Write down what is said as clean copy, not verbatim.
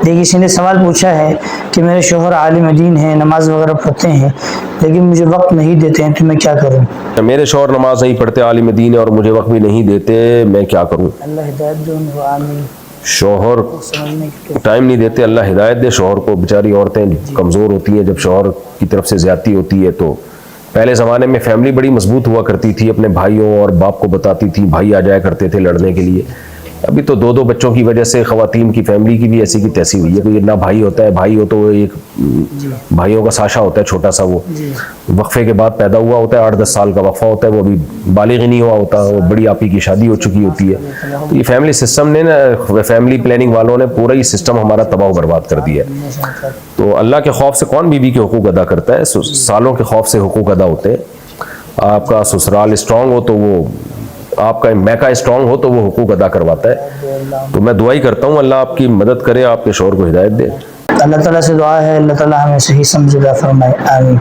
دیکھیے کسی نے سوال پوچھا ہے کہ میرے شوہر عالم دین ہیں، نماز وغیرہ پڑھتے ہیں، لیکن مجھے وقت نہیں دیتے ہیں، تو میں کیا کروں؟ میرے شوہر نماز نہیں پڑھتے، عالم دین ہے، اور مجھے وقت بھی نہیں دیتے، میں کیا کروں؟ اللہ ہدایت دے ان کو، آمین۔ شوہر سمجھنے کی ٹائم نہیں دیتے، اللہ ہدایت دے شوہر کو۔ بیچاری عورتیں کمزور ہوتی ہیں، جب شوہر کی طرف سے زیادتی ہوتی ہے تو پہلے زمانے میں فیملی بڑی مضبوط ہوا کرتی تھی، اپنے بھائیوں اور باپ کو بتاتی تھی، بھائی آ جایا کرتے تھے لڑنے کے لیے۔ ابھی تو دو بچوں کی وجہ سے خواتین کی فیملی کی بھی ایسی کی تیسی ہوئی ہے، کوئی نہ بھائی ہوتا ہے، بھائی ہو تو وہ ایک بھائیوں کا ساشا ہوتا ہے چھوٹا سا، وہ وقفے کے بعد پیدا ہوا ہوتا ہے، 8-10 سال کا وقفہ ہوتا ہے، وہ ابھی بالغ نہیں ہوا ہوتا، وہ بڑی آپی کی شادی ہو چکی ہوتی ہے۔ تو یہ فیملی سسٹم نے نا، فیملی پلاننگ والوں نے پورا ہی سسٹم ہمارا تباہ و برباد کر دیا ہے۔ تو اللہ کے خوف سے کون بیوی کے حقوق ادا کرتا ہے؟ سالوں کے خوف سے حقوق ادا ہوتے ہیں۔ آپ کا سسرال اسٹرانگ ہو تو وہ، آپ کا میکا اسٹرانگ ہو تو وہ حقوق ادا کرواتا ہے۔ تو میں دعائی کرتا ہوں اللہ آپ کی مدد کرے، آپ کے شوہر کو ہدایت دے۔ اللہ تعالیٰ سے دعا ہے اللہ تعالیٰ ہمیں صحیح سمجھ عطا فرمائے، آمین۔